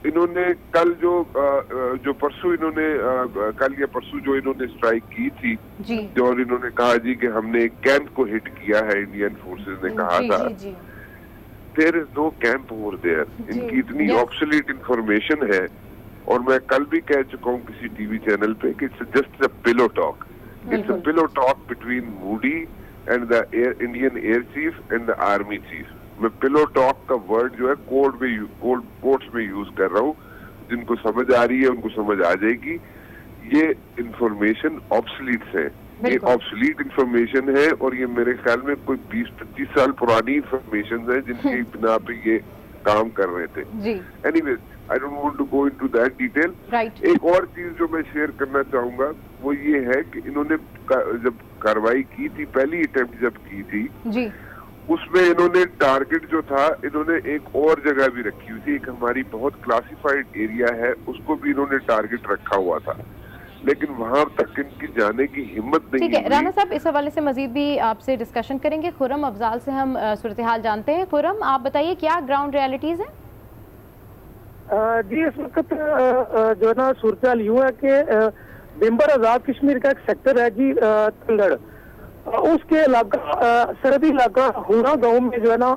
इन्होंने कल जो परसों इन्होंने कल या परसों जो इन्होंने स्ट्राइक की थी जो, और इन्होंने कहा जी कि हमने एक कैंप को हिट किया है, इंडियन फोर्सेस ने कहा था। There is no camp over there. इनकी इतनी ऑब्सोलीट इंफॉर्मेशन है, और मैं कल भी कह चुका हूँ किसी टीवी चैनल पे कि it's just a pillow talk. It's a pillow talk between Modi and the Indian air cheap and the army chief. मैं पिलो टॉक का वर्ड जो है कोर्ट्स में यूज कर रहा हूँ। जिनको समझ आ रही है उनको समझ आ जाएगी। ये इंफॉर्मेशन ऑब्सलीट्स है, ये ऑब्सलीट इंफॉर्मेशन है, और ये मेरे ख्याल में कोई 20-25 साल पुरानी इंफॉर्मेशन है जिनकी बिना पे ये काम कर रहे थे। Anyways, I don't want to go into that detail. एक और चीज जो मैं शेयर करना चाहूंगा वो ये है कि इन्होंने जब कार्रवाई की थी, पहली अटेम्प्ट जब की थी उसमें इन्होंने टारगेट जो था इन्होंने एक और जगह भी रखी हुई थी। एक हमारी बहुत क्लासिफाइड एरिया है, उसको भी इन्होंने टारगेट रखा हुआ था, लेकिन वहां तक इनकी जाने की हिम्मत नहीं। ठीक है राना साहब, इस हवाले से मजीद भी आपसे डिस्कशन करेंगे। खुर्रम अफजाल से हम सूरत हाल जानते हैं। खुर्रम, आप बताइए क्या ग्राउंड रियलिटीज है? जी, इस वक्त जो है ना सूरत हाल यूँ है कि बिम्बर आजाद कश्मीर का एक सेक्टर है जी तंगड़, उसके इलाका सरहदी इलाका हुना गांव में जो है ना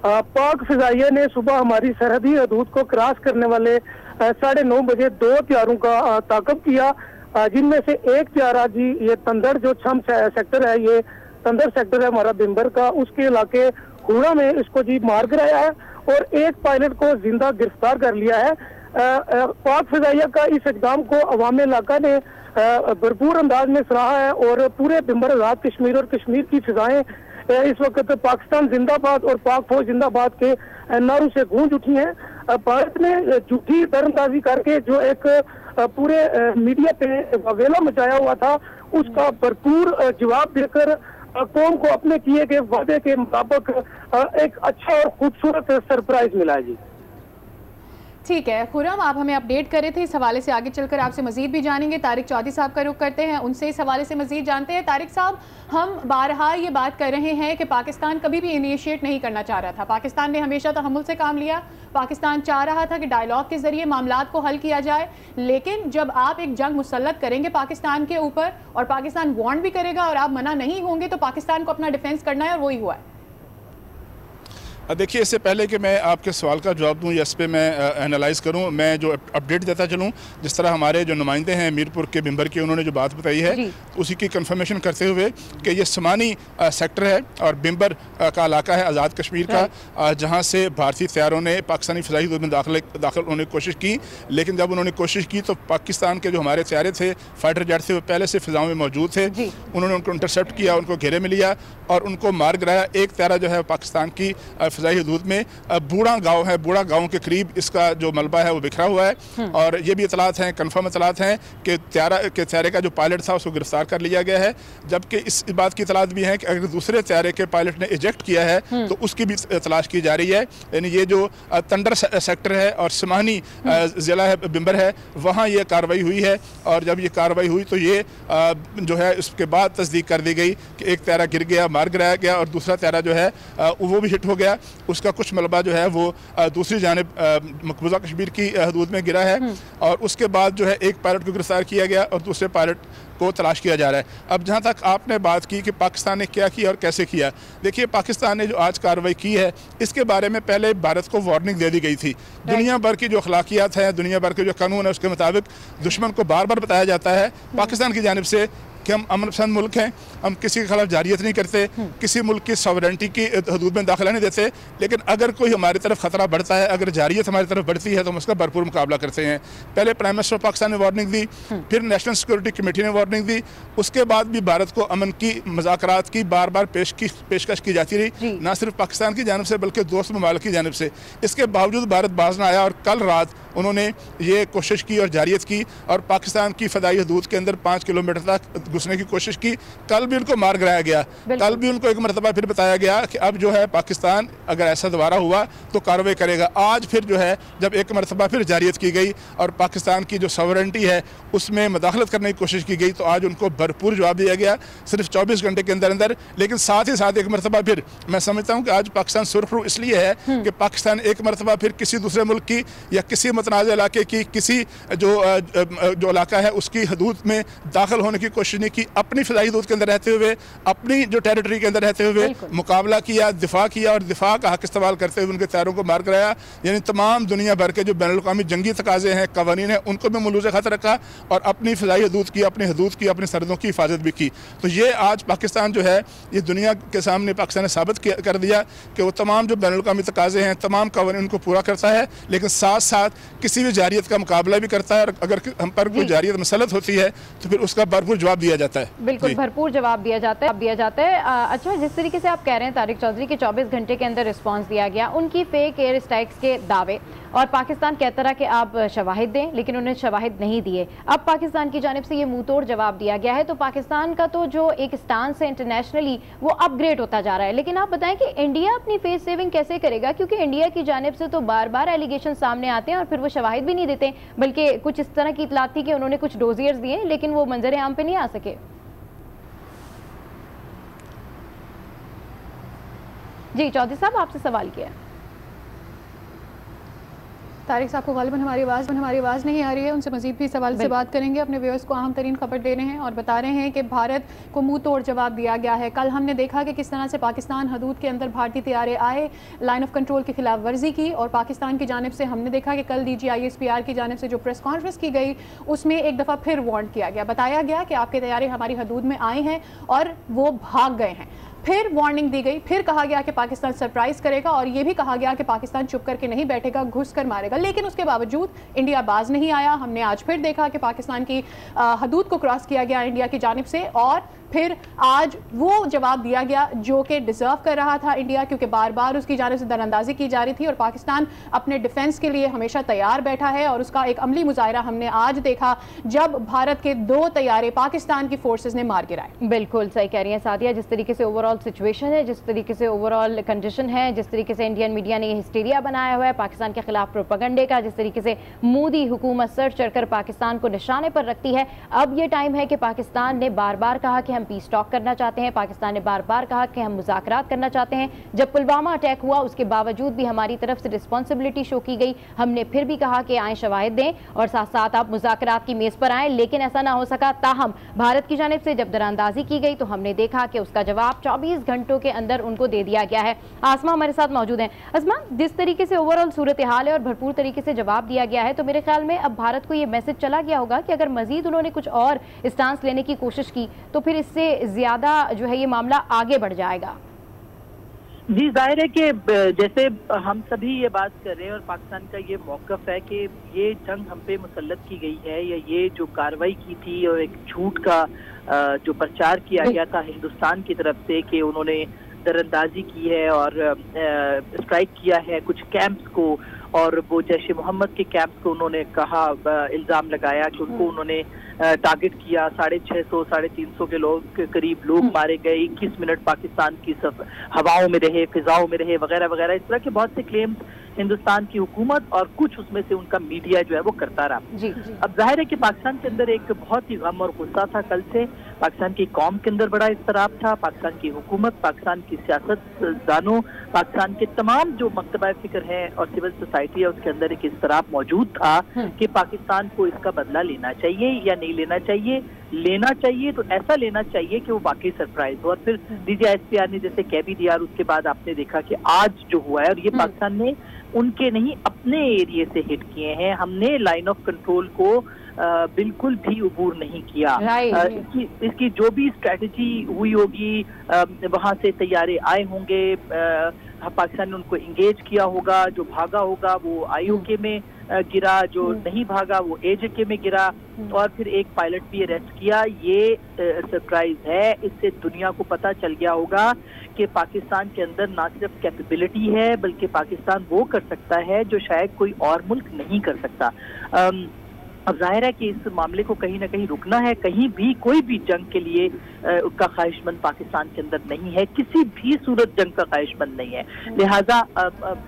पाक फिजाइया ने सुबह हमारी सरहदी हदूद को क्रॉस करने वाले 9:30 बजे 2 हथियारों का ताकब किया, जिनमें से एक हथियार जी ये तंदड़ जो छम सेक्टर है, ये तंदड़ सेक्टर है हमारा बिम्बर का, उसके इलाके हुना में इसको जी मार गिराया है और एक पायलट को जिंदा गिरफ्तार कर लिया है। पाक फिजाइया का इस इक़दाम को अवाम इलाका ने भरपूर अंदाज में सराहा है, और पूरे बिम्बर आजाद कश्मीर और कश्मीर की फिजाएं इस वक्त पाकिस्तान जिंदाबाद और पाक फौज जिंदाबाद के नारों से गूंज उठी हैं। भारत ने झूठी दरअंदाजी करके जो एक पूरे मीडिया पे वावेला मचाया हुआ था, उसका भरपूर जवाब देकर कौम को अपने किए गए वादे के मुताबिक एक अच्छा और खूबसूरत सरप्राइज मिला है जी। ठीक है खुर्रम, आप हमें अपडेट कर रहे थे, इस हवाले से आगे चलकर आपसे मजीद भी जानेंगे। तारिक चौधरी साहब का रुख करते हैं, उनसे इस हवाले से मजीद जानते हैं। तारिक साहब, हम बारहा ये बात कर रहे हैं कि पाकिस्तान कभी भी इनिशिएट नहीं करना चाह रहा था। पाकिस्तान ने हमेशा तहम्मुल से काम लिया। पाकिस्तान चाह रहा था कि डायलॉग के जरिए मामलात को हल किया जाए, लेकिन जब आप एक जंग मुसल्लत करेंगे पाकिस्तान के ऊपर और पाकिस्तान वार्न भी करेगा और आप मना नहीं होंगे, तो पाकिस्तान को अपना डिफेंस करना है, और वही हुआ है। देखिए, इससे पहले कि मैं आपके सवाल का जवाब दूं या इस पर मैं एनालाइज करूं, मैं जो अपडेट देता चलूं, जिस तरह हमारे जो नुमाइंदे हैं मीरपुर के बिम्बर के, उन्होंने जो बात बताई है उसी की कंफर्मेशन करते हुए कि ये समानी सेक्टर है और बिम्बर का इलाका है आज़ाद कश्मीर का, जहां से भारतीय तैयारों ने पाकिस्तानी फ़िज़ाई हदूद में दाखिल होने की कोशिश की। लेकिन जब उन्होंने कोशिश की तो पाकिस्तान के जो हमारे तैयारे थे, फाइटर जेट थे, वो पहले से फ़िज़ाओं में मौजूद थे। उन्होंने उनको इंटरसेप्ट किया, उनको घेरे में लिया और उनको मार गिराया। एक तैयारा जो है पाकिस्तान की फ़िज़ाई हदूद में बूढ़ा गांव है, बूढ़ा गांव के करीब इसका जो मलबा है वो बिखरा हुआ है। और ये भी इतलात हैं, कन्फर्म इतलात हैं कि तैयारे का जो पायलट था उसको गिरफ्तार कर लिया गया है। जबकि इस बात की इतलात भी है कि अगर दूसरे तैयारे के पायलट ने इजेक्ट किया है तो उसकी भी तलाश की जा रही है। यानी ये जो तंडर सेक्टर है और समानी ज़िला है बिम्बर है, वहाँ ये कार्रवाई हुई है। और जब ये कार्रवाई हुई तो ये जो है उसके बाद तस्दीक कर दी गई कि एक तैयारा गिर गया, मार गिराया गया, और दूसरा तैयारा जो है वो भी हिट हो गया। उसका कुछ मलबा जो है वो दूसरी जानिब मकबूजा कश्मीर की हदूद में गिरा है। और उसके बाद जो है एक पायलट को गिरफ्तार किया गया और दूसरे पायलट को तलाश किया जा रहा है। अब जहाँ तक आपने बात की कि पाकिस्तान ने क्या किया और कैसे किया, देखिए पाकिस्तान ने जो आज कार्रवाई की है इसके बारे में पहले भारत को वार्निंग दे दी गई थी। दुनिया भर की जो अखलाकियात हैं, दुनिया भर के जो कानून है, उसके मुताबिक दुश्मन को बार बार बताया जाता है पाकिस्तान की जानिब से कि हम अमन पसंद मुल्क हैं, हम किसी के खिलाफ जारियत नहीं करते, किसी मुल्क की सॉवरेंटी की हदूद में दाखिला नहीं देते। लेकिन अगर कोई हमारी तरफ खतरा बढ़ता है, अगर जारियत हमारी तरफ बढ़ती है तो हम उसका भरपूर मुकाबला करते हैं। पहले प्राइम मिनिस्टर ऑफ पाकिस्तान ने वार्निंग दी, फिर नेशनल सिक्योरिटी कमेटी ने वार्निंग दी, उसके बाद भी भारत को अमन की मुज़ाकरात की बार बार पेशकश की जाती रही, ना सिर्फ पाकिस्तान की जानिब से बल्कि दोस्त ममालिक की जानिब से। इसके बावजूद भारत बाज ना आया और कल रात उन्होंने ये कोशिश की और जारियत की और पाकिस्तान की फ़दाई हदूद के अंदर 5 किलोमीटर तक घुसने की कोशिश की। कल भी उनको मार गिराया गया, कल भी उनको एक मरतबा फिर बताया गया कि अब जो है पाकिस्तान अगर ऐसा दोबारा हुआ तो कार्रवाई करेगा। आज फिर जो है जब एक मरतबा फिर जारियत की गई और पाकिस्तान की जो सॉवरेंटी है उसमें मदाखलत करने की कोशिश की गई, तो आज उनको भरपूर जवाब दिया गया सिर्फ 24 घंटे के अंदर अंदर। लेकिन साथ ही साथ एक मरतबा फिर मैं समझता हूँ कि आज पाकिस्तान सुरखरू इसलिए है कि पाकिस्तान एक मरतबा फिर किसी दूसरे मुल्क की या किसी मुतनाज़ इलाके की किसी जो इलाका है उसकी हदूद में दाखिल होने की कोशिश नहीं की, अपनी फ़िज़ाई हदूद के अंदर रहते हुए, अपनी जो टेरिटरी के अंदर रहते हुए मुकाबला किया, दिफा किया और दिफा का हक इस्तेमाल करते हुए उनके तैयारों को मार कराया। यानी तमाम दुनिया भर के जो बैनुल-अक़वामी जंगी तकाज़े हैं, कवानीन हैं, उनको भी मलूज़ ख़त रखा और अपनी फ़िज़ाई हदूद की, अपनी हदूद की, अपनी सरहदों की हिफाजत भी की। तो ये आज पाकिस्तान जो है ये दुनिया के सामने पाकिस्तान ने साबित कर दिया कि वो तमाम जो बैनुल-अक़वामी तकाज़े हैं, तमाम कवानीन उनको पूरा करता है, लेकिन साथ साथ किसी भी जारियत का मुकाबला भी करता है और अगर हम पर कोई जारियत मसलत होती है तो फिर उसका भरपूर जवाब दिया जाता है। बिल्कुल भरपूर जवाब दिया जाता है। अच्छा, जिस तरीके से आप कह रहे हैं तारिक चौधरी के 24 घंटे के अंदर रिस्पांस दिया गया, उनकी फेक एयर स्ट्राइक्स के दावे, और पाकिस्तान कहता रहा कि आप शवाहिद दें, लेकिन उन्हें शवाहिद नहीं दिए। अब पाकिस्तान की जानिब से ये मुंह तोड़ जवाब दिया गया है, तो पाकिस्तान का तो जो एक स्टांस है इंटरनेशनली वो अपग्रेड होता जा रहा है। लेकिन आप बताएं कि इंडिया अपनी फेस सेविंग कैसे करेगा, क्योंकि इंडिया की जानिब से तो बार बार एलिगेशन सामने आते हैं और फिर वो शवाहिद भी नहीं देते, बल्कि कुछ इस तरह की इतलात थी कि उन्होंने कुछ डोजियर्स दिए लेकिन वो मंजर आम पे नहीं आ सके। जी चौधरी साहब, आपसे सवाल किया। तारिक साहब को गालिबन हमारी आवाज़ नहीं आ रही है, उनसे मजीद भी सवाल से बात करेंगे। अपने व्यूअर्स को अहम तरीन खबर दे रहे हैं और बता रहे हैं कि भारत को मुंह तोड़ जवाब दिया गया है। कल हमने देखा कि किस तरह से पाकिस्तान हदूद के अंदर भारतीय तैयारे आए, लाइन ऑफ कंट्रोल की खिलाफ वर्जी की, और पाकिस्तान की जानिब से हमने देखा कि कल DGISPR की जानिब से जो प्रेस कॉन्फ्रेंस की गई उसमें एक दफ़ा फिर वार्न किया गया, बताया गया कि आपके तैयारे हमारी हदूद में आए हैं और वो भाग गए हैं। फिर वार्निंग दी गई, फिर कहा गया कि पाकिस्तान सरप्राइज करेगा, और ये भी कहा गया कि पाकिस्तान चुप करके नहीं बैठेगा, घुस कर मारेगा। लेकिन उसके बावजूद इंडिया बाज नहीं आया। हमने आज फिर देखा कि पाकिस्तान की हदूद को क्रॉस किया गया इंडिया की जानिब से, और फिर आज वो जवाब दिया गया जो कि डिजर्व कर रहा था इंडिया, क्योंकि बार बार उसकी जानिब से दरअंदाजी की जा रही थी और पाकिस्तान अपने डिफेंस के लिए हमेशा तैयार बैठा है। और उसका एक अमली मुजाहिरा हमने आज देखा जब भारत के 2 तैयारे पाकिस्तान की फोर्सेस ने मार गिराए। बिल्कुल सही कह रही हैं सादिया, जिस तरीके से ओवरऑल सिचुएशन है, जिस तरीके से ओवरऑल कंडीशन है, जिस तरीके से इंडियन मीडिया ने हिस्टीरिया बनाया हुआ है पाकिस्तान के खिलाफ प्रोपेगेंडे का, जिस तरीके से मोदी हुकूमत सर चढ़कर पाकिस्तान को निशाने पर रखती है। अब ये टाइम है कि पाकिस्तान ने बार बार कहा कि हम पीस टॉक करना चाहते हैं, पाकिस्तान ने बार बार कहा कि हम मुज़ाकरात करना चाहते हैं। जब पुलवामा अटैक हुआ उसके बावजूद भी हमारी तरफ से रिस्पॉन्सिबिलिटी शो की गई, हमने फिर भी कहा कि आए शवाहिद दें और साथ साथ आप मुज़ाकरात की मेज़ पर आएँ, लेकिन ऐसा ना हो सका। ताहम भारत की जानिब से जब दरारंदाजी की गई तो हमने देखा कि उसका जवाब 24 घंटों के अंदर उनको दे दिया गया है। आसमा हमारे साथ मौजूद हैं। आसमा, जिस तरीके से ओवरऑल सूरत हाल है और भरपूर तरीके से जवाब दिया गया है, तो मेरे ख्याल में अब भारत को ये मैसेज चला गया होगा कि अगर मजीद उन्होंने कुछ और स्टांस लेने की कोशिश की तो फिर इससे ज्यादा जो है ये मामला आगे बढ़ जाएगा। जी, जाहिर है कि जैसे हम सभी ये बात कर रहे हैं और पाकिस्तान का ये मौक़िफ़ है कि ये जंग हम पे मुसल्लत की गई है, या ये जो कार्रवाई की थी और एक झूठ का जो प्रचार किया गया था हिंदुस्तान की तरफ से कि उन्होंने दरअंदाजी की है और स्ट्राइक किया है कुछ कैंप्स को, और वो जैश मोहम्मद के कैंप्स को उन्होंने कहा, इल्ज़ाम लगाया कि उनको उन्होंने टारगेट किया। 650 350 के लोग के करीब लोग मारे गए, 21 मिनट पाकिस्तान की हवाओं में रहे, फिजाओं में रहे, वगैरह वगैरह। इस तरह के बहुत से क्लेम्स हिंदुस्तान की हुकूमत और कुछ उसमें से उनका मीडिया जो है वो करता रहा। अब जाहिर है कि पाकिस्तान के अंदर एक बहुत ही गम और गुस्सा था कल से। पाकिस्तान की कौम के अंदर बड़ा इस्तराब था, पाकिस्तान की हुकूमत, पाकिस्तान की सियासतदानों, पाकिस्तान के तमाम जो मकतबा फिक्र है और सिविल सोसाइटी है, उसके अंदर एक इस्तराब मौजूद था कि पाकिस्तान को इसका बदला लेना चाहिए या नहीं लेना चाहिए। लेना चाहिए तो ऐसा लेना चाहिए कि वो वाकई सरप्राइज हो। और फिर DGISPR ने जैसे कह भी दिया, और उसके बाद आपने देखा कि आज जो हुआ है, और ये पाकिस्तान ने उनके नहीं अपने एरिया से हिट किए हैं। हमने लाइन ऑफ कंट्रोल को बिल्कुल भी अबूर नहीं किया। इसकी जो भी स्ट्रेटजी हुई होगी, वहां से तैयारे आए होंगे, पाकिस्तान ने उनको इंगेज किया होगा, जो भागा होगा वो IOK में गिरा, जो नहीं भागा वो AJK में गिरा, और फिर एक पायलट भी अरेस्ट किया। ये सरप्राइज है। इससे दुनिया को पता चल गया होगा कि पाकिस्तान के अंदर ना सिर्फ कैपेबिलिटी है बल्कि पाकिस्तान वो कर सकता है जो शायद कोई और मुल्क नहीं कर सकता। अब जाहिर है कि इस मामले को कहीं ना कहीं रुकना है। कहीं भी कोई भी जंग के लिए उसका ख्वाहिशमंद पाकिस्तान के अंदर नहीं है, किसी भी सूरत जंग का ख्वाहिशमंद नहीं है। लिहाजा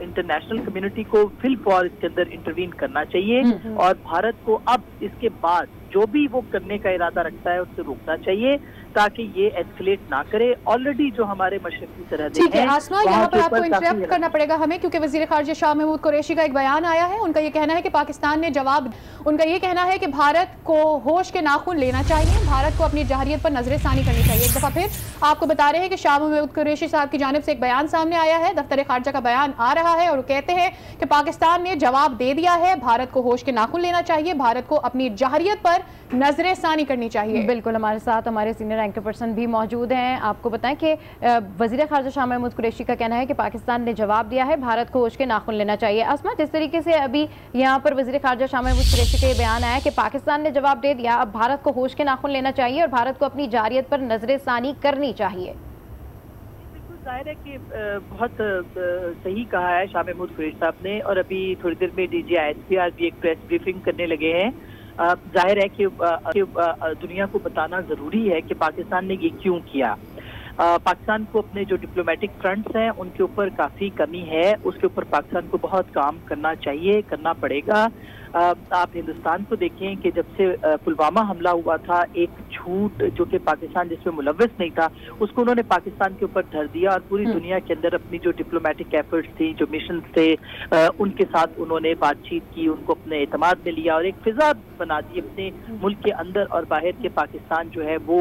इंटरनेशनल कम्युनिटी को फिल फॉर इसके अंदर इंटरवीन करना चाहिए, और भारत को अब इसके बाद जो भी वो करने का इरादा रखता है उससे रोकना चाहिए ताकि ये एस्केलेट ना करे। ऑलरेडी जो हमारे मशरकी सरहदें हैं, ठीक है आसमा, यहाँ पर आपको इंटरप्ट करना पड़ेगा हमें, क्योंकि वज़ीर ख़ारिजा शाह महमूद कुरैशी का एक बयान आया है। उनका ये कहना है कि पाकिस्तान ने जवाब, उनका ये कहना है कि भारत को होश के नाखून लेना चाहिए, भारत को अपनी जहरियत पर नजरसानी करनी चाहिए। एक दफ़ा फिर आपको बता रहे हैं कि शाह महमूद कुरैशी साहब की जानिब से एक बयान सामने आया है, दफ्तर ख़ारिजा का बयान आ रहा है और वो कहते हैं कि पाकिस्तान ने जवाब दे दिया है, भारत को होश के नाखून लेना चाहिए, भारत को अपनी जहरियत पर नजरसानी करनी चाहिए। बिल्कुल, हमारे साथ हमारे सीनियर एंकर पर्सन भी मौजूद हैं। आपको बताएं कि वज़ीर ख़ारिजा शाह महमूद कुरैशी का कहना है कि पाकिस्तान ने जवाब दिया है, भारत को होश के नाखून लेना चाहिए। आसमा, जिस तरीके से अभी यहाँ पर वज़ीर ख़ारिजा शाह महमूद कुरैशी का ये बयान आया कि पाकिस्तान ने जवाब दे दिया, अब भारत को होश के नाखून लेना चाहिए और भारत को अपनी जारियत पर नजरसानी करनी चाहिए। जाहिर है कि बहुत सही कहा है शाह महमूद कुरैशी साहब ने, और अभी थोड़ी देर में डीजी ISPR भी एक प्रेस ब्रीफिंग करने लगे हैं। जाहिर है कि दुनिया को बताना जरूरी है कि पाकिस्तान ने ये क्यों किया। पाकिस्तान को अपने जो डिप्लोमेटिक फ्रंट्स हैं उनके ऊपर काफ़ी कमी है, उसके ऊपर पाकिस्तान को बहुत काम करना चाहिए, करना पड़ेगा। आप हिंदुस्तान को देखें कि जब से पुलवामा हमला हुआ था, एक झूठ जो कि पाकिस्तान जिसमें मुलव्वस नहीं था उसको उन्होंने पाकिस्तान के ऊपर धर दिया और पूरी दुनिया के अंदर अपनी जो डिप्लोमेटिक एफर्ट्स थी, जो मिशन थे, उनके साथ उन्होंने बातचीत की, उनको अपने एतमाद में लिया और एक फिजा बना दी अपने मुल्क के अंदर और बाहर के पाकिस्तान जो है वो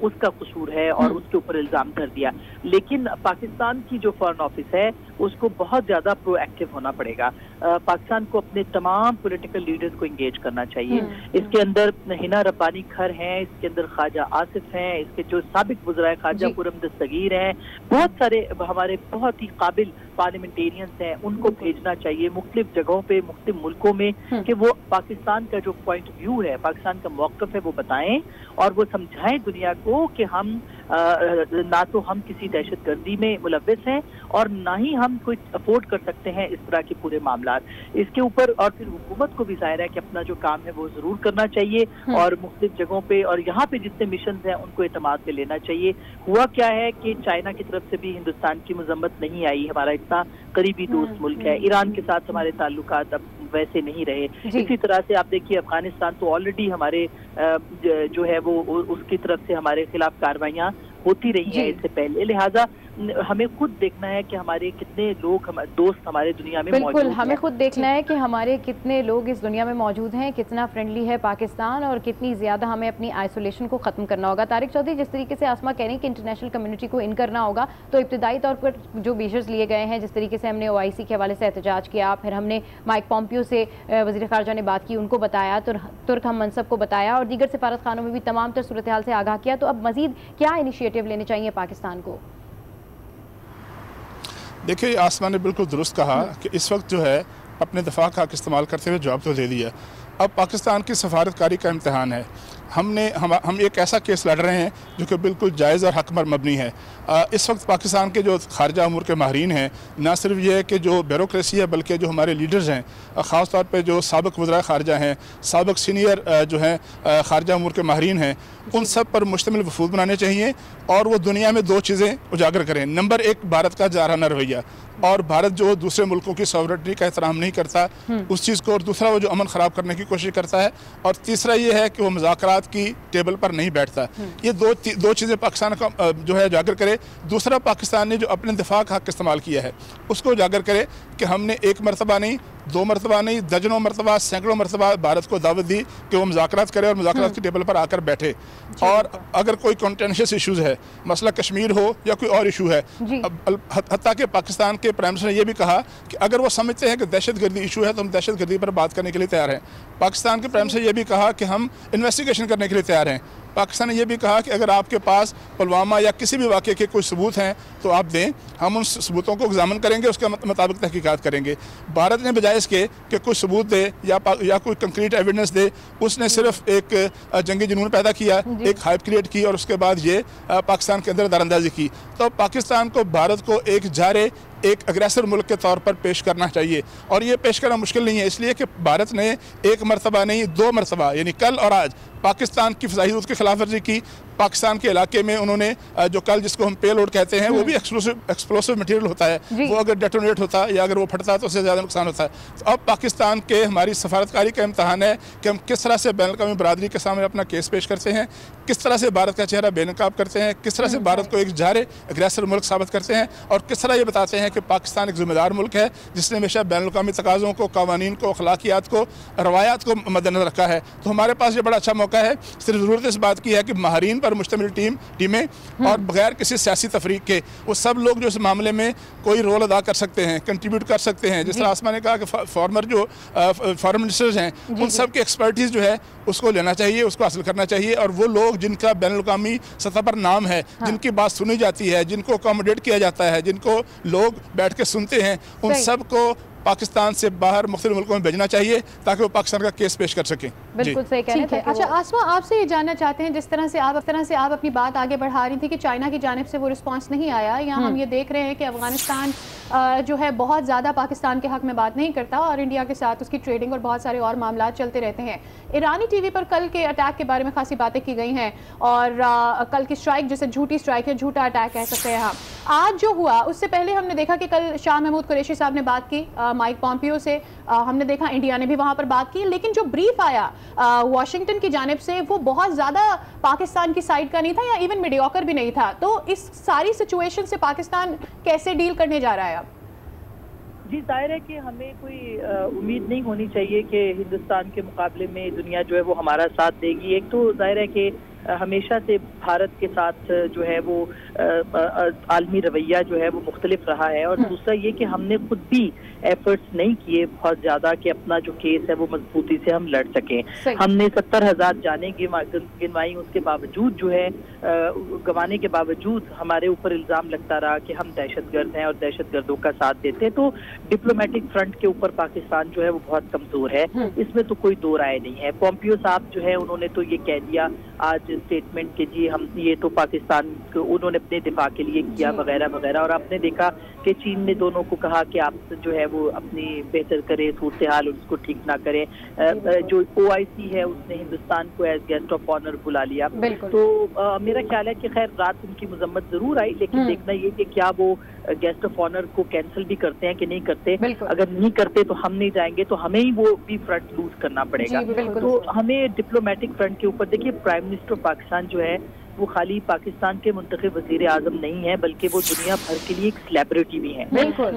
उसका कसूर है और उसके ऊपर इल्ज़ाम धर दिया। लेकिन पाकिस्तान की जो फॉरेन ऑफिस है उसको बहुत ज़्यादा प्रोएक्टिव होना पड़ेगा। पाकिस्तान को अपने तमाम पॉलिटिकल लीडर्स को इंगेज करना चाहिए। इसके अंदर हिना रब्बानी खर हैं, इसके अंदर ख्वाजा आसिफ हैं, इसके जो साबिक वज़राए ख्वाजा खुर्रम दस्तगीर हैं, बहुत सारे हमारे बहुत ही काबिल पार्लियामेंटेरियंस हैं, उनको भेजना चाहिए मुख्तलिफ जगहों पे, मुख्तलिफ मुल्कों में, कि वो पाकिस्तान का जो पॉइंट ऑफ व्यू है, पाकिस्तान का मौक़िफ़ है वो बताएं और वो समझाएं दुनिया को कि हम ना तो हम किसी दहशतगर्दी में मुलव्वस हैं और ना ही हम कोई अफोर्ड कर सकते हैं इस तरह के पूरे मामलात। इसके ऊपर और फिर हुकूमत को भी जाहिर है कि अपना जो काम है वो जरूर करना चाहिए और मुख्तलिफ जगहों पे और यहाँ पे जितने मिशन हैं उनको एतमाद में लेना चाहिए। हुआ क्या है कि चाइना की तरफ से भी हिंदुस्तान की मजम्मत नहीं आई, हमारा इतना करीबी दोस्त मुल्क है, ईरान के साथ हमारे ताल्लुकात अब वैसे नहीं रहे। इसी तरह से आप देखिए अफगानिस्तान तो ऑलरेडी हमारे जो है वो उसकी तरफ से हमारे खिलाफ कार्रवाइयाँ होती रही हैं इससे पहले, लिहाजा हमें खुद देखना है कि हमारे कितने लोग दोस्त हमारे दुनिया में मौजूद हैं। बिल्कुल, हमें खुद देखना है कि हमारे कितने लोग इस दुनिया में मौजूद हैं, कितना फ्रेंडली है पाकिस्तान और कितनी ज़्यादा हमें अपनी आइसोलेशन को ख़त्म करना होगा। तारिक चौधरी, जिस तरीके से आसमा कह रही हैं कि इंटरनेशनल कम्युनिटी को इन करना होगा, तो इब्तदाई तौर पर जो मेजर्स लिए गए हैं, जिस तरीके से हमने OIC के हवाले से एहतजाज किया, फिर हमने माइक पॉम्पियो से वज़ीर ख़ारिजा ने बात की, उनको बताया, तुर्क हम मनसब को बताया और दीगर सिफारत खानों में भी तमाम तर सूरत हाल से आगाह किया, तो अब मज़ीद क्या इनिशिएटिव लेने चाहिए पाकिस्तान को? देखिए, आसमा ने बिल्कुल दुरुस्त कहा कि इस वक्त जो है अपने दफा का हक इस्तेमाल करते हुए जवाब तो दे दिया। अब पाकिस्तान की सफारतकारी का इम्तहान है। हम एक ऐसा केस लड़ रहे हैं जो कि बिल्कुल जायज़ और हक पर मबनी है। इस वक्त पाकिस्तान के जो खारजा अमूर के माहिरीन हैं, ना सिर्फ ये है कि जो ब्यूरोक्रेसी है बल्कि जो हमारे लीडर्स हैं, ख़ास तौर पे जो साबिक वज़राए ख़ारजा हैं, साबिक सीनियर जो हैं खारजा अमूर के माहिरीन हैं, उन सब पर मुश्तमिल वफूद बनाने चाहिए और वो दुनिया में दो चीज़ें उजागर करें। नंबर एक, भारत का जारहाना रवैया और भारत जो दूसरे मुल्कों की सॉवरेनिटी का एहतराम नहीं करता उस चीज़ को, और दूसरा वो जो अमन ख़राब करने की कोशिश करता है, और तीसरा ये है कि वो मुज़ाकरात की टेबल पर नहीं बैठता। ये दो चीज़ें पाकिस्तान का जो है उजागर करे। दूसरा, पाकिस्तान ने जो अपने दिफा का हक इस्तेमाल किया है उसको उजागर करे कि हमने एक मरतबा नहीं, दो मरतबा नहीं, दर्जनों मरतबा, सैकड़ों मरतबा भारत को दावत दी कि वो मुज़ाकरात करे और मुज़ाकरात की टेबल पर आकर बैठे। और अगर कोई कॉन्टेंशियस इशूज़ है, मसला कश्मीर हो या कोई और इशू है, हत्ता कि पाकिस्तान के प्राइम मिनिस्टर ने यह भी कहा कि अगर वो समझते हैं कि दहशतगर्दी इशू है तो हम दहशतगर्दी पर बात करने के लिए तैयार हैं। पाकिस्तान के प्राइम मिनिस्टर ये भी कहा कि हम इन्वेस्टिगेशन करने के लिए तैयार हैं। पाकिस्तान ने यह भी कहा कि अगर आपके पास पुलवामा या किसी भी वाक़े के कोई सबूत हैं तो आप दें, हम उन सबूतों को एग्जामिन करेंगे, उसके मुताबिक तहकीकात करेंगे। भारत ने बजाय इसके कि कुछ सबूत दे या कोई कंक्रीट एविडेंस दे, उसने सिर्फ एक जंगी जुनून पैदा किया, एक हाइप क्रिएट की और उसके बाद ये पाकिस्तान के अंदर दरअंदाजी की। तो पाकिस्तान को, भारत को एक जारे एक अग्रेसर मुल्क के तौर पर पेश करना चाहिए। और ये पेश करना मुश्किल नहीं है, इसलिए कि भारत ने एक मरतबा नहीं 2 मरतबा यानी कल और आज पाकिस्तान की फ़िज़ाई हदूद की खिलाफ वर्जी की। पाकिस्तान के इलाके में उन्होंने जो कल जिसको हम पेलोड कहते हैं वो भी एक्सप्लोसिव मटेरियल होता है, वो अगर डेटोनेट होता या अगर वो फटता तो उससे ज़्यादा नुकसान होता है। तो अब पाकिस्तान के हमारी सफारतकारी का इम्तहान है कि हम किस तरह से बैनुल-अक़वामी बरादरी के सामने अपना केस पेश करते हैं, किस तरह से भारत का चेहरा बेनकाब करते हैं, किस तरह से भारत को एक जारे अग्रेसर मुल्क साबित करते हैं और किस तरह ये बताते हैं कि पाकिस्तान एक ज़िम्मेदार मुल्क है जिसने हमेशा बैनुल-अक़वामी तकाज़ों को, कवानीन को, अखलाकियात को, रवायात को मद्देनज़र रखा है। तो हमारे पास ये बड़ा अच्छा मौका है। सिर्फ ज़रूरत इस बात की है कि माहिरीन पर मुश्तमिल टीमें और बगैर किसी सियासी तफरीक के वो सब लोग जो इस मामले में कोई रोल अदा कर सकते हैं, कंट्रीब्यूट कर सकते हैं। जिस तरह आसमा ने कहा कि फॉरेन मिनिस्टर्स हैं, उन सब की एक्सपर्टीज़ जो है उसको लेना चाहिए, उसको हासिल करना चाहिए। और वो लोग जिनका बैनुल-अक़वामी सतह पर नाम है, जिनकी बात सुनी जाती है, जिनको अकोमोडेट किया जाता है, जिनको लोग बैठ के सुनते हैं, उन सब को पाकिस्तान से बाहर मुख्तलिफ मुल्कों में भेजना चाहिए ताकि वो पाकिस्तान का केस पेश कर सकें। बिल्कुल सही कह रहे हैं। अच्छा आसमा, आपसे ये जानना चाहते हैं, जिस तरह से आप अपनी बात आगे बढ़ा रही थी कि चाइना की जानिब से वो रिस्पांस नहीं आया, यहाँ हम ये देख रहे हैं कि अफगानिस्तान जो है बहुत ज़्यादा पाकिस्तान के हक में बात नहीं करता और इंडिया के साथ उसकी ट्रेडिंग और बहुत सारे और मामला चलते रहते हैं। ईरानी टीवी पर कल के अटैक के बारे में खासी बातें की गई हैं और कल की स्ट्राइक जैसे झूठी स्ट्राइक है, झूठा अटैक कह सकते हैं हम। आज जो हुआ उससे पहले हमने देखा कि कल शाह महमूद कुरैशी साहब ने बात की माइक पॉम्पियो से, हमने देखा इंडिया ने भी वहां पर बात की, लेकिन जो ब्रीफ आया वाशिंगटन की जानिब से वो बहुत ज़्यादा पाकिस्तान की साइड का नहीं था या इवन मीडियोकर भी नहीं था। तो इस सारी सिचुएशन से पाकिस्तान कैसे डील करने जा रहा है अब? जी, जाहिर है कि हमें कोई उम्मीद नहीं होनी चाहिए कि हिंदुस्तान के मुकाबले में दुनिया जो है वो हमारा साथ देगी। एक तो जाहिर है कि हमेशा से भारत के साथ जो है वो आलमी रवैया जो है वो मुख्तलिफ रहा है और दूसरा ये कि हमने खुद भी एफर्ट्स नहीं किए बहुत ज़्यादा कि अपना जो केस है वो मजबूती से हम लड़ सकें। हमने 70,000 जाने गिनवाई, उसके बावजूद जो है गंवाने के बावजूद हमारे ऊपर इल्ज़ाम लगता रहा कि हम दहशतगर्द हैं और दहशतगर्दों का साथ देते हैं। तो डिप्लोमेटिक फ्रंट के ऊपर पाकिस्तान जो है वो बहुत कमज़ोर है, इसमें तो कोई दो राय नहीं है। पॉम्पियो साहब जो है उन्होंने तो ये कह दिया आज स्टेटमेंट के जी हम ये तो पाकिस्तान को उन्होंने अपने दिफा के लिए किया वगैरह वगैरह। और आपने देखा कि चीन ने दोनों को कहा कि आप जो है वो अपनी बेहतर करें, सूरत हाल उसको ठीक ना करें। जो OIC है उसने हिंदुस्तान को एज गेस्ट ऑफ ऑनर बुला लिया। तो मेरा ख्याल है कि खैर रात उनकी मजम्मत जरूर आई, लेकिन देखना ये कि क्या वो गेस्ट ऑफ ऑनर को कैंसिल भी करते हैं कि नहीं करते। अगर नहीं करते तो हम नहीं जाएंगे, तो हमें ही वो भी फ्रंट लूज करना पड़ेगा। तो हमें डिप्लोमेटिक फ्रंट के ऊपर देखिए, प्राइम मिनिस्टर पाकिस्तान जो है वो खाली पाकिस्तान के मुंतखब वजीर आजम नहीं है, बल्कि वो दुनिया भर के लिए एक सेलिब्रिटी भी है।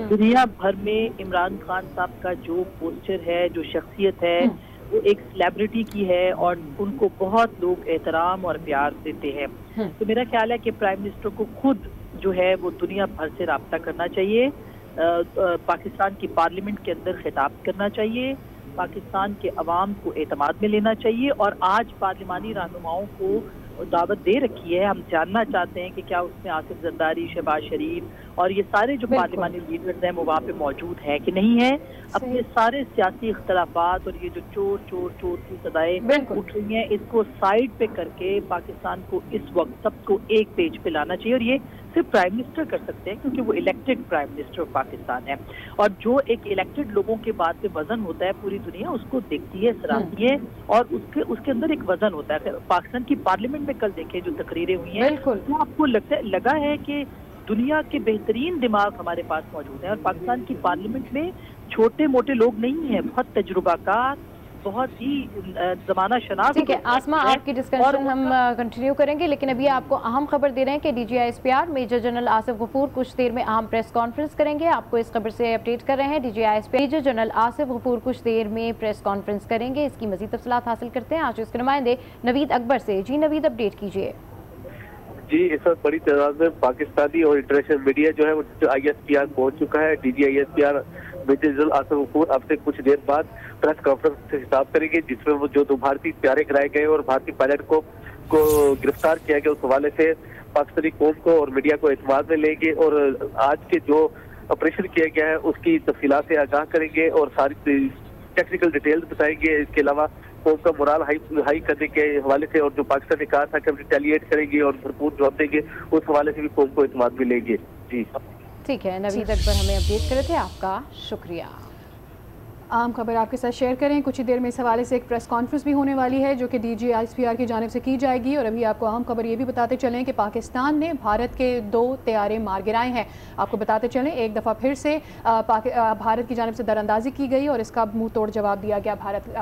दुनिया भर में इमरान खान साहब का जो पोस्टर है, जो शख्सियत है, वो एक सेलिब्रिटी की है और उनको बहुत लोग एहतराम और प्यार देते हैं। तो मेरा ख्याल है कि प्राइम मिनिस्टर को खुद जो है वो दुनिया भर से राब्ता करना चाहिए, पाकिस्तान की पार्लियामेंट के अंदर खिताब करना चाहिए, पाकिस्तान के अवाम को एतमाद में लेना चाहिए। और आज पार्लिमानी रहनुमाओं को दावत दे रखी है, हम जानना चाहते हैं कि क्या उसमें आसिफ जरदारी, शहबाज शरीफ और ये सारे जो पार्लिमानी लीडर्स हैं वो वहाँ पे मौजूद हैं कि नहीं है। अपने सारे सियासी इख्तलाफात और ये जो चोर चोर चोर की सदाएं उठ रही हैं, इसको साइड पे करके पाकिस्तान को इस वक्त सबको एक पेज पे लाना चाहिए। और ये सिर्फ प्राइम मिनिस्टर कर सकते हैं क्योंकि वो elected prime minister of Pakistan है। और जो एक इलेक्टेड लोगों के बात पे वजन होता है, पूरी दुनिया उसको देखती है, सराहती है और उसके अंदर एक वजन होता है। पाकिस्तान की पार्लियामेंट में कल देखे जो तकरीरें हुई हैं, तो आपको लगा है कि दुनिया के बेहतरीन दिमाग हमारे पास मौजूद हैं। और पाकिस्तान की पार्लियामेंट में छोटे मोटे लोग नहीं हैं, बहुत तजुर्बाकार, बहुत ही जमाना शनास। ठीक है आसमा, आपकी डिस्कशन हम कंटिन्यू करेंगे, लेकिन अभी आपको अहम खबर दे रहे हैं कि DGISPR major general Asif Ghafoor कुछ देर में अहम प्रेस कॉन्फ्रेंस करेंगे। आपको इस खबर से अपडेट कर रहे हैं। DGISPR major general Asif Ghafoor कुछ देर में प्रेस कॉन्फ्रेंस करेंगे, इसकी मजीद तफसीलात हासिल करते हैं आज इसके नुमाइंदे नवीद अकबर से। जी नवीद, अपडेट कीजिए। जी, इस वक्त बड़ी तादाद में पाकिस्तानी और इंटरनेशनल मीडिया जो है वो ISPR पहुंच चुका है। DGISPR major general Asif Ghafoor अब से कुछ देर बाद प्रेस कॉन्फ्रेंस से खिताब करेंगे, जिसमें वो जो 2 भारतीय प्यारे कराए गए और भारतीय पायलट को गिरफ्तार किया गया, उस हवाले से पाकिस्तानी कौम को और मीडिया को एतमाद में लेंगे और आज के जो ऑपरेशन किया गया है उसकी तफसीलात से आगाह करेंगे और सारी टेक्निकल डिटेल्स बताएंगे। इसके अलावा कौम का मोराल हाई करने के हवाले से और जो पाकिस्तान ने कहा था कि हम रिटेलिएट करेंगे और भरपूर जवाब देंगे, उस हवाले से भी कौम को एतमाद में लेंगे। जी ठीक है, नवीद अकबर हमें अपडेट कर रहे थे, आपका शुक्रिया। आम खबर आपके साथ शेयर करें। कुछ ही देर में इस हवाले से एक प्रेस कॉन्फ्रेंस भी होने वाली है जो कि DGISPR की जानिब से की जाएगी। और अभी आपको अहम खबर ये भी बताते चलें कि पाकिस्तान ने भारत के 2 तैयारे मार गिराए हैं। आपको बताते चलें एक दफ़ा फिर से भारत की जानिब से दरअंदाजी की गई और इसका मुंह तोड़ जवाब दिया गया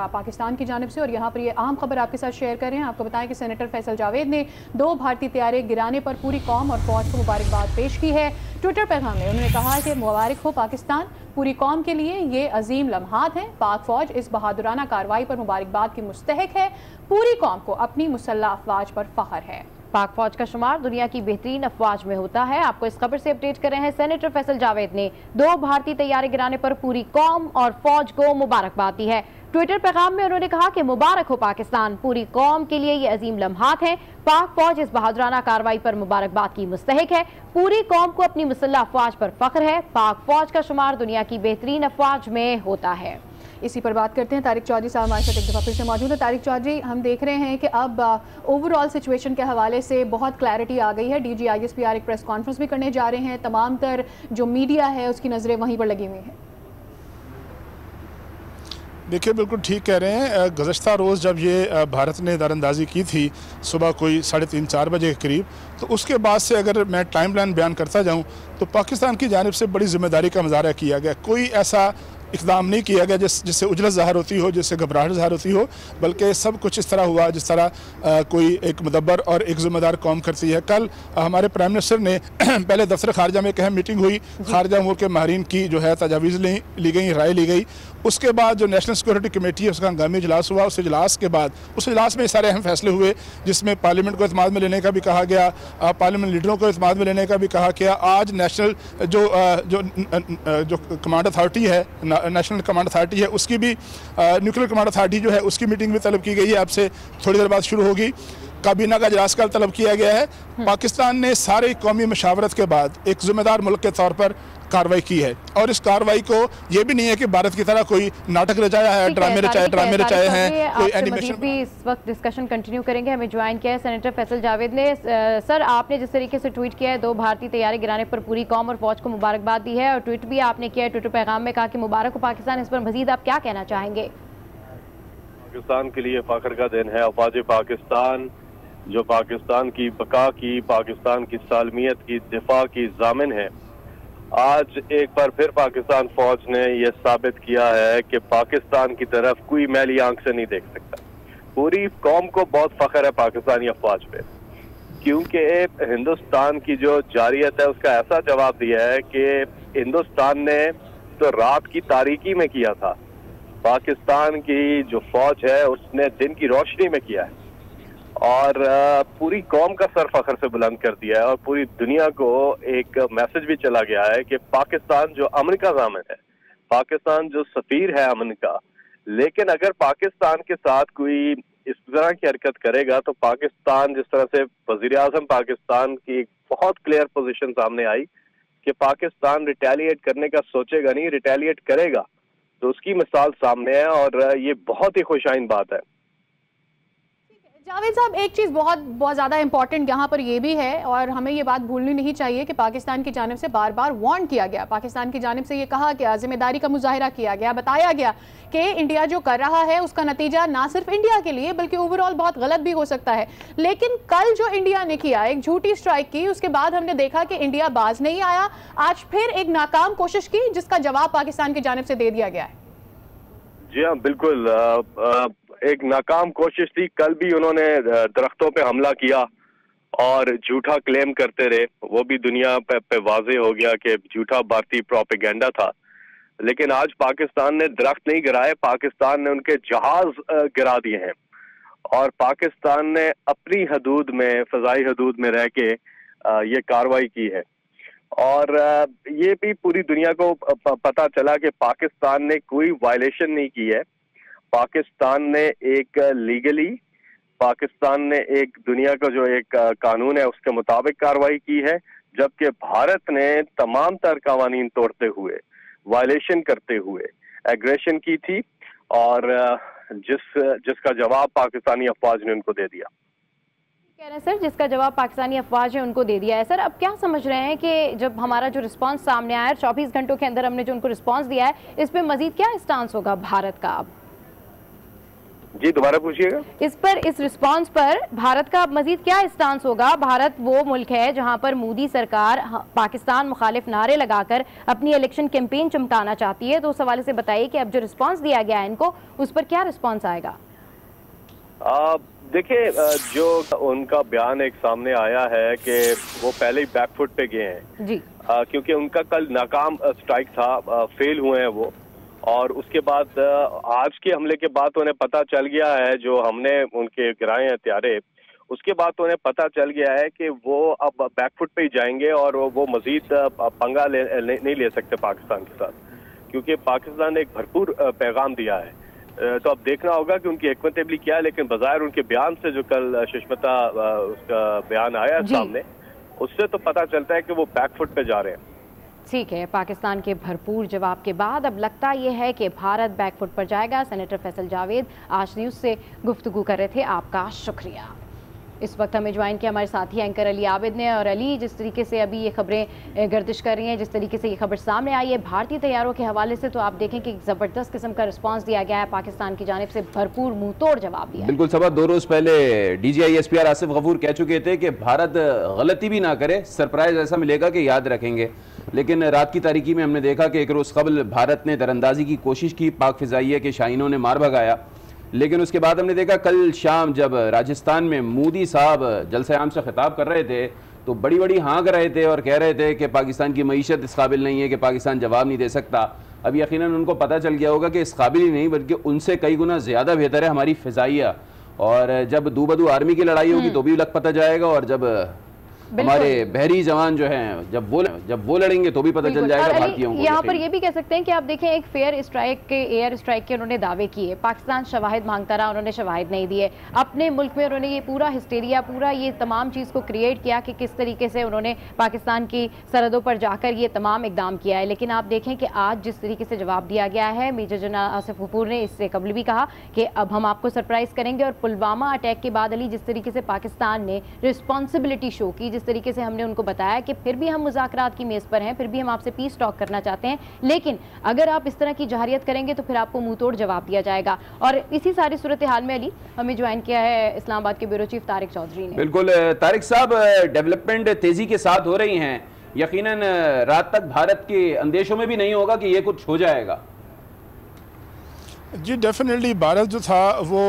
पाकिस्तान की जानिब से। और यहाँ पर ये अहम खबर आपके साथ शेयर कर रहे हैं। आपको बताएं कि सेनेटर फैसल जावेद ने 2 भारतीय तैयारे गिराने पर पूरी कौम और फौज को मुबारकबाद पेश की है। ट्विटर पैगाम में उन्होंने कहा कि मुबारक हो पाकिस्तान, पूरी कौम के लिए ये अजीम लम्हात हैं। पाक फौज इस बहादुराना कार्रवाई पर मुबारकबाद की मुस्तहिक है। पूरी कौम को अपनी मुसल्लह अफवाज पर फख्र है। पाक फौज का शुमार दुनिया की बेहतरीन अफवाज में होता है। आपको इस खबर से अपडेट कर रहे हैं। सेनेटर फैसल जावेद ने 2 भारतीय तैयारे गिराने पर पूरी कौम और फौज को मुबारकबाद दी है। ट्विटर पैगाम में उन्होंने कहा कि मुबारक हो पाकिस्तान, पूरी कौम के लिए ये अजीम लम्हात हैं। पाक फौज इस बहादुराना कार्रवाई पर मुबारकबाद की मुस्तहिक है। पूरी कौम को अपनी मुसल्लह अफवाज पर फख्र है। पाक फौज का शुमार दुनिया की बेहतरीन अफवाज में होता है। इसी पर बात करते हैं। तारिक चौधरी साहब हमारे साथ एक दफ़ा फिर से मौजूद है। तारिक चौधरी, हम देख रहे हैं कि अब ओवरऑल सिचुएशन के हवाले से बहुत क्लैरिटी आ गई है। DGISPR एक प्रेस कॉन्फ्रेंस भी करने जा रहे हैं। तमाम तर जो मीडिया है उसकी नज़रें वहीं पर लगी हुई हैं। देखिए, बिल्कुल ठीक कह रहे हैं। गुज़श्ता रोज़ जब ये भारत ने दरअंदाज़ी की थी सुबह कोई 3:30-4 बजे के करीब, तो उसके बाद से अगर मैं टाइम लाइन बयान करता जाऊँ तो पाकिस्तान की जानिब से बड़ी जिम्मेदारी का मुजाहरा किया गया। कोई ऐसा इक़दाम नहीं किया गया जिससे उजलत ज़ाहिर होती हो, जिससे घबराहट ज़ाहिर होती हो, बल्कि सब कुछ इस तरह हुआ जिस तरह कोई एक मुदब्बर और एक ज़िम्मेदार कौम करती है। कल हमारे प्राइम मिनिस्टर ने पहले दफ्तर खारजा में एक अहम मीटिंग हुई, खारजा अमूर के माहिरीन की जो है तजावीज़ ली गई, राय ली गई। उसके बाद जो नेशनल सिक्योरिटी कमेटी है उसका हंगामी इजलास हुआ। उस इजलास के बाद उस इजलास में सारे अहम फैसले हुए जिसमें पार्लियामेंट को इत्मीनान में लेने का भी कहा गया, पार्लियामेंट लीडरों को इत्मीनान में लेने का भी कहा गया। आज नेशनल जो कमांड अथॉरिटी है, नेशनल कमांड अथॉरिटी है, उसकी भी न्यूक्लियर कमांड अथॉरिटी जो है उसकी मीटिंग भी तलब की गई है। अब से थोड़ी देर बाद शुरू होगी। काबीना का इजलास कल तलब किया गया है। पाकिस्तान ने सारे कौमी मशावरत के बाद एक जिम्मेदार मुल्क के तौर पर कार्रवाई की है। और इस कार्रवाई को ये भी नहीं है कि भारत की तरह कोई नाटक रचाया है, ड्रामे रचाए हैं, कोई एनिमेशन भी। इस वक्त डिस्कशन कंटिन्यू करेंगे। हमें ज्वाइन किया है सेनेटर फैसल जावेद ने। सर, आपने जिस तरीके से ट्वीट किया है 2 भारतीय तैयारे गिराने पर पूरी कौम और फौज को मुबारकबाद दी है, और ट्वीट भी आपने किया है, ट्विटर पैगाम में कहा कि मुबारक हो पाकिस्तान। इस पर मजीद आप क्या कहना चाहेंगे? पाकिस्तान के लिए फख्र का दिन है। अफवाज पाकिस्तान जो पाकिस्तान की बका की, पाकिस्तान की सालमियत की दिफा की जामिन है, आज एक बार फिर पाकिस्तान फौज ने यह साबित किया है कि पाकिस्तान की तरफ कोई मैली आंख से नहीं देख सकता। पूरी कौम को बहुत फख्र है पाकिस्तानी अफवाज पे, क्योंकि हिंदुस्तान की जो जारियत है उसका ऐसा जवाब दिया है कि हिंदुस्तान ने तो रात की तारीकी में किया था, पाकिस्तान की जो फौज है उसने दिन की रोशनी में किया है और पूरी कौम का सर फख्र से बुलंद कर दिया है। और पूरी दुनिया को एक मैसेज भी चला गया है कि पाकिस्तान जो अमन का ज़ामिन है, पाकिस्तान जो सफीर है अमन का, लेकिन अगर पाकिस्तान के साथ कोई इस तरह की हरकत करेगा तो पाकिस्तान, जिस तरह से वज़ीर आज़म पाकिस्तान की एक बहुत क्लियर पोजीशन सामने आई कि पाकिस्तान रिटेलिएट करने का सोचेगा नहीं, रिटेलिएट करेगा, तो उसकी मिसाल सामने है और ये बहुत ही खुशाइन बात है। जावेद साहब, एक चीज़ बहुत ज़्यादा इंपॉर्टेंट यहाँ पर ये भी है और हमें ये बात भूलनी नहीं चाहिए कि पाकिस्तान की जानिब से बार बार वार्न किया गया, पाकिस्तान की जानिब से ये कहा गया, जिम्मेदारी का मुजाहिरा किया गया, बताया गया कि इंडिया जो कर रहा है उसका नतीजा ना सिर्फ इंडिया के लिए बल्कि ओवरऑल बहुत गलत भी हो सकता है। लेकिन कल जो इंडिया ने किया, एक झूठी स्ट्राइक की, उसके बाद हमने देखा कि इंडिया बाज नहीं आया। आज फिर एक नाकाम कोशिश की जिसका जवाब पाकिस्तान की जानिब से दे दिया गया है। जी हाँ, बिल्कुल एक नाकाम कोशिश थी। कल भी उन्होंने दरख्तों पे हमला किया और झूठा क्लेम करते रहे, वो भी दुनिया पे वाजे हो गया कि झूठा भारतीय प्रोपेगेंडा था। लेकिन आज पाकिस्तान ने दरख्त नहीं गिराए, पाकिस्तान ने उनके जहाज गिरा दिए हैं और पाकिस्तान ने अपनी हदूद में, फजाई हदूद में रह के ये कार्रवाई की है। और ये भी पूरी दुनिया को पता चला कि पाकिस्तान ने कोई वायलेशन नहीं की है। पाकिस्तान ने एक लीगली, पाकिस्तान ने एक दुनिया का जो एक कानून है उसके मुताबिक कार्रवाई की है, जबकि भारत ने तमाम तर कानून तोड़ते हुए, वायलेशन करते हुए एग्रेशन की थी और जिसका जवाब पाकिस्तानी अफवाज ने उनको दे दिया। कह रहे हैं सर, जिसका जवाब पाकिस्तानी अफवाज है उनको दे दिया है। सर अब क्या समझ रहे हैं कि जब हमारा जो रिस्पांस सामने आया है 24 घंटों के अंदर हमने जो उनको रिस्पांस दिया है, इस पे मजीद क्या स्टांस होगा भारत का? अब जी दोबारा पूछिएगा। इस रिस्पांस पर भारत का मजीद क्या स्टांस होगा? भारत वो मुल्क है जहां पर मोदी सरकार पाकिस्तान मुखालिफ नारे लगाकर अपनी इलेक्शन कैंपेन चमकाना चाहती है, तो उस हवाले से बताइए कि अब जो रिस्पांस दिया गया है इनको, उस पर क्या रिस्पांस आएगा? देखिए, जो उनका बयान एक सामने आया है कि वो पहले ही बैकफुट पे गए हैं जी, क्योंकि उनका कल नाकाम स्ट्राइक था, फेल हुए हैं वो, और उसके बाद आज के हमले के बाद उन्हें पता चल गया है, जो हमने उनके गिराए हैं हथियारे, उसके बाद उन्हें पता चल गया है कि वो अब बैकफुट पे ही जाएंगे और वो मजीद पंगा नहीं ले सकते पाकिस्तान के साथ, क्योंकि पाकिस्तान ने एक भरपूर पैगाम दिया है। तो अब देखना होगा कि उनकी हिकमत अमली क्या है, लेकिन बजाय उनके बयान से जो कल सुष्मिता उसका बयान आया सामने, उससे तो पता चलता है कि वो बैकफुट पे जा रहे हैं। ठीक है, पाकिस्तान के भरपूर जवाब के बाद अब लगता यह है कि भारत बैकफुट पर जाएगा। सेनेटर फैसल जावेद आज न्यूज़ से गुफ्तगू कर रहे थे, आपका शुक्रिया। इस वक्त हमें ज्वाइन किया हमारे साथी एंकर अली आबिद ने। और अली, जिस तरीके से अभी ये खबरें गर्दिश कर रही हैं, जिस तरीके से ये खबर सामने आई है भारतीय तैयारों के हवाले से, तो आप देखें कि ज़बरदस्त किस्म का रिस्पांस दिया गया है, पाकिस्तान की जानिब से भरपूर मुंह तोड़ जवाब दिया। बिल्कुल सबा 2 रोज़ पहले DGISPR आसिफ गफूर कह चुके थे कि भारत गलती भी ना करे, सरप्राइज ऐसा मिलेगा कि याद रखेंगे। लेकिन रात की तारीकी में हमने देखा कि एक रोज़ कबल भारत ने दरअंदाजी की कोशिश की, पाक फिजाइया के शाहीनों ने मार भगाया, लेकिन उसके बाद हमने देखा कल शाम जब राजस्थान में मोदी साहब जलसे आम से खिताब कर रहे थे तो बड़ी बड़ी हाँक रहे थे और कह रहे थे कि पाकिस्तान की मईशत इस काबिल नहीं है कि पाकिस्तान जवाब नहीं दे सकता। अब यकीनन उनको पता चल गया होगा कि इस काबिल ही नहीं बल्कि उनसे कई गुना ज़्यादा बेहतर है हमारी फ़िज़ाइया। और जब दू बदू आर्मी की लड़ाई होगी तो भी लग पता जाएगा, और जब हमारे बहरी जवान जो हैं जब वो लड़ेंगे तो भी पता चल जाएगा भारतीयों को। यहाँ पर ये भी कह सकते हैं कि आप देखें एक फेयर स्ट्राइक के, एयर स्ट्राइक के उन्होंने दावे किए, पाकिस्तान शवाहिद मांगता रहा, उन्होंने शवाहिद नहीं दिए। अपने मुल्क में उन्होंने ये पूरा हिस्टेरिया, पूरा ये तमाम चीज़ को क्रिएट किया कि किस तरीके से उन्होंने पाकिस्तान की सरहदों पर जाकर ये तमाम इकदाम किया है। लेकिन आप देखें कि आज जिस तरीके से जवाब दिया गया है, मेजर जनरल आसिफ गफूर ने इससे कबल भी कहा कि अब हम आपको सरप्राइज करेंगे। और पुलवामा अटैक के बाद अली जिस तरीके से पाकिस्तान ने रिस्पॉन्सिबिलिटी शो की, जिस तरीके से हमने उनको बताया कि फिर भी हम मुज़ाकरात की मेज़ पर हैं, फिर भी हम आपसे पीस टॉक करना चाहते हैं, लेकिन अगर आप इस तरह की जहरियत करेंगे तो फिर आपको मुंह तोड़ जवाब दिया जाएगा। और इसी सारी सूरत हाल में अली हमें ज्वाइन किया है इस्लामाबाद के ब्यूरो चीफ तारिक चौधरी ने। बिल्कुल तारिक साहब, डेवलपमेंट तेजी के साथ हो रही हैं, यकीनन रात तक भारत के अंदेशों में भी नहीं होगा कि ये कुछ हो जाएगा। जी डेफिनेटली भारत जो था वो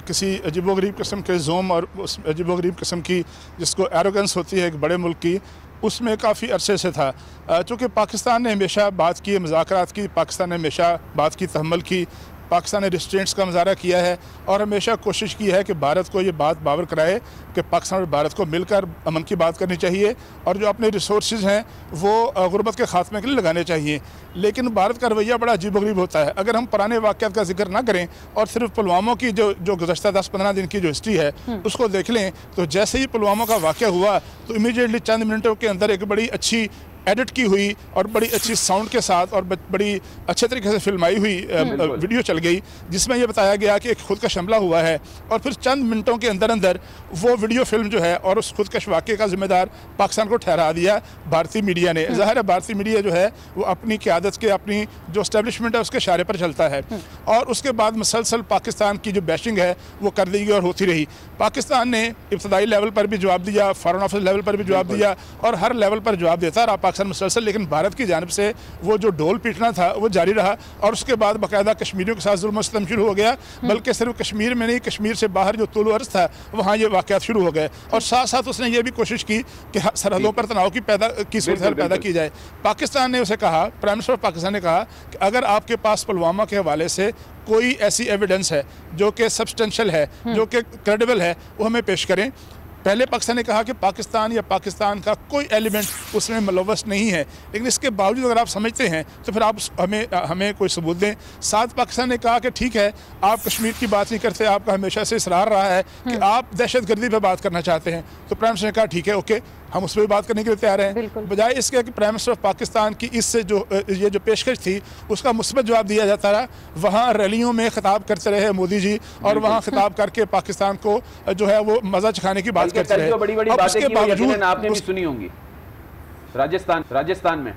किसी अजीबोगरीब किस्म के जोम और उस अजीबोगरीब किस्म की जिसको एरोगेंस होती है एक बड़े मुल्क की, उसमें काफ़ी अरसे से था। चूँकि पाकिस्तान ने हमेशा बात की मुज़ाकरात की, पाकिस्तान ने हमेशा बात की तहम्मुल की, पाकिस्तान ने रिस्ट्रेंट्स का मुजाहरा किया है और हमेशा कोशिश की है कि भारत को ये बात बावर कराए कि पाकिस्तान और भारत को मिलकर अमन की बात करनी चाहिए और जो अपने रिसोर्सेज हैं वो गुर्बत के खात्मे के लिए लगाने चाहिए। लेकिन भारत का रवैया बड़ा अजीबोगरीब होता है। अगर हम पुराने वाक़यात का जिक्र ना करें और सिर्फ पुलवामा की जो गुज़श्ता 10-15 दिन की जो हिस्ट्री है उसको देख लें, तो जैसे ही पुलवामा का वाक़या हुआ तो इमीडिएटली चंद मिनटों के अंदर एक बड़ी अच्छी एडिट की हुई और बड़ी अच्छी साउंड के साथ और बड़ी अच्छे तरीके से फिल्माई हुई वीडियो चल गई, जिसमें यह बताया गया कि एक खुदकश हमला हुआ है और फिर चंद मिनटों के अंदर अंदर वो वीडियो फिल्म जो है और उस खुदकश वाक़े का जिम्मेदार पाकिस्तान को ठहरा दिया भारतीय मीडिया ने। ज़ाहिर है भारतीय मीडिया जो है वो अपनी क़यादत के, अपनी जो एस्टेब्लिशमेंट है उसके इशारे पर चलता है और उसके बाद मुसलसल पाकिस्तान की जो बैशिंग है वो कर दी गई और होती रही। पाकिस्तान ने इब्तदाई लेवल पर भी जवाब दिया, फॉरेन ऑफिस लेवल पर भी जवाब दिया और हर लेवल पर जवाब देता रहा पाकिस्तान मुसलसल, लेकिन भारत की जानिब से वो जो ढोल पीटना था वो जारी रहा और उसके बाद बाकायदा कश्मीरियों के साथ जुल्म सितम शुरू हो गया। बल्कि सिर्फ कश्मीर में नहीं, कश्मीर से बाहर जो तुल अर्ज़ था वहाँ ये वाक़यात शुरू हो गए और साथ साथ उसने ये भी कोशिश की कि सरहदों पर तनाव की सूरत पैदा की जाए। पाकिस्तान ने उसे कहा, प्राइम मिनिस्टर ऑफ पाकिस्तान ने कहा कि अगर आपके पास पुलवामा के हवाले से कोई ऐसी एविडेंस है जो कि सब्सटेंशियल है, जो कि क्रेडिबल है, वो हमें पेश करें। पहले पाकिस्तान ने कहा कि पाकिस्तान या पाकिस्तान का कोई एलिमेंट उसमें मुलव्वस नहीं है, लेकिन इसके बावजूद अगर आप समझते हैं तो फिर आप हमें कोई सबूत दें। साथ पाकिस्तान ने कहा कि ठीक है, आप कश्मीर की बात नहीं करते, आपका हमेशा से इसरार रहा है कि आप दहशत गर्दी पर बात करना चाहते हैं। तो प्राइम मिनिस्टर ने कहा ठीक है, ओके, हम उस पर भी बात करने के लिए तैयार हैं। बजाय इसके कि प्राइम मिनिस्टर ऑफ पाकिस्तान की इससे जो ये जो पेशकश थी उसका मुस्बत जवाब दिया जाता रहा, वहाँ रैलियों में खिताब करते रहे मोदी जी और वहाँ खिताब करके पाकिस्तान को जो है वो मजा चखाने की बात करते रहे। उसके बावजूद आपने भी सुनी होंगी राजस्थान में।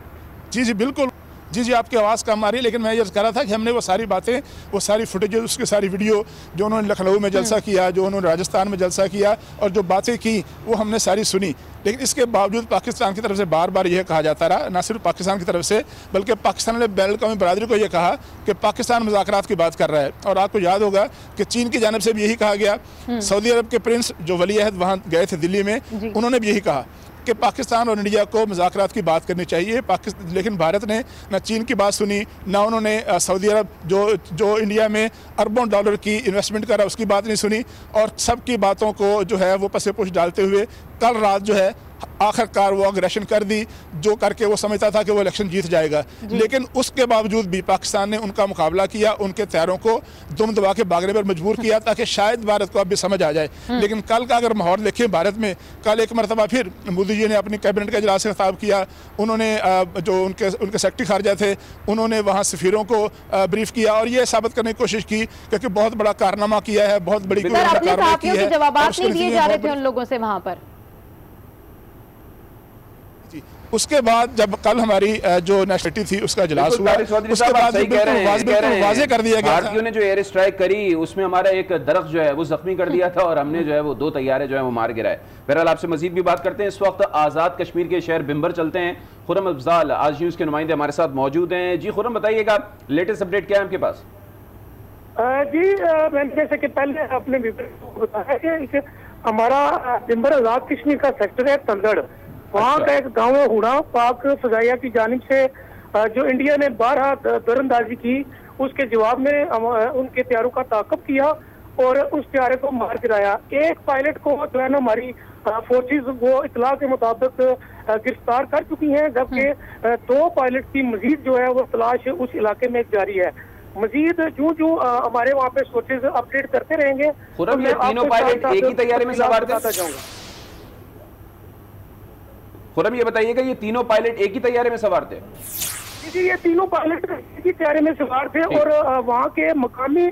जी जी बिल्कुल, जी जी आपकी आवाज़ कम आ रही है, लेकिन मैं ये कह रहा था कि हमने वो सारी बातें, वो सारी फुटेज, उसकी सारी वीडियो जो उन्होंने लखनऊ में जलसा किया, जो उन्होंने राजस्थान में जलसा किया और जो बातें की वो हमने सारी सुनी। लेकिन इसके बावजूद पाकिस्तान की तरफ से बार बार यह कहा जाता रहा, ना सिर्फ पाकिस्तान की तरफ से बल्कि पाकिस्तान ने बैन अल-अक़वामी बरादरी को यह कहा कि पाकिस्तान मुज़ाकरात की बात कर रहा है। और आपको याद होगा कि चीन की जानिब से भी यही कहा गया, सऊदी अरब के प्रिंस जो वली अहद वहाँ गए थे दिल्ली में, उन्होंने भी यही कहा कि पाकिस्तान और इंडिया को मुज़ाकरात की बात करनी चाहिए। लेकिन भारत ने ना चीन की बात सुनी, ना उन्होंने सऊदी अरब जो इंडिया में अरबों डॉलर की इन्वेस्टमेंट कर रहा उसकी बात नहीं सुनी, और सबकी बातों को जो है वो पसे-पुश डालते हुए कल रात जो है आखिरकार वो अग्रेशन कर दी, जो करके वो समझता था कि वो इलेक्शन जीत जाएगा। लेकिन उसके बावजूद भी पाकिस्तान ने उनका मुकाबला किया, उनके तैयारों को दुम दबा के भागने पर मजबूर किया ताकि शायद भारत को अब भी समझ आ जाए। लेकिन कल का अगर माहौल देखें भारत में, कल एक मरतबा फिर मोदी जी ने अपनी कैबिनेट का इजलास से खिताब किया, उन्होंने जो उनके सेक्रेटरी खारजा थे उन्होंने वहाँ सफीरों को ब्रीफ किया और ये साबित करने की कोशिश की क्योंकि बहुत बड़ा कारनामा किया है, बहुत बड़ी कार्रवाई की है। जवाब नहीं दिए जा रहे थे उन लोगों से वहाँ पर। उसके बाद जब कल हमारी जो नेशनलिटी थी उसका इजलास हुआ, उसके बाद वाज़ेह कर दिया गया, भारतीयों ने जो एयर स्ट्राइक करी उसमें हमारा एक दरख्त जो है वो जख्मी कर दिया था और हमने जो है वो 2 तैयारे जो है वो मार गिराए। बहरहाल आपसे मजीद भी बात करते हैं। इस वक्त आज़ाद कश्मीर के शहर बिम्बर चलते हैं। खुर्रम अफजाल आज न्यूज़ के नुमाइंदे हमारे साथ मौजूद हैं। जी खुर्रम, बताइएगा लेटेस्ट अपडेट क्या है आपके पास? जी मैंने जैसे कि पहले अपने बताया कि हमारा बिम्बर आज़ाद कश्मीर का सेक्टर है तंदड़, वहाँ का एक गाँव है हुड़ा, पाक फजाइया की जानिब से जो इंडिया ने 12 दरअंदाजी की, उसके जवाब में उनके तैयारों का ताक़ब किया और उस तैयारे को मार गिराया। एक पायलट को जो है ना हमारी फोर्सेस वो इतला के मुताबिक गिरफ्तार कर चुकी हैं, जबकि 2 पायलट की मजीद जो है वो तलाश उस इलाके में जारी है। मजीद जो हमारे वहाँ पे सोर्सेज अपडेट करते रहेंगे। तो ये तीनों पायलट एक ही तैयारे में सवार थे? खुर्रम ये बताइएगा, ये तीनों पायलट एक ही तैयारे में सवार थे? जी ये तीनों पायलट एक ही तैयारे में सवार थे और वहाँ के मकामी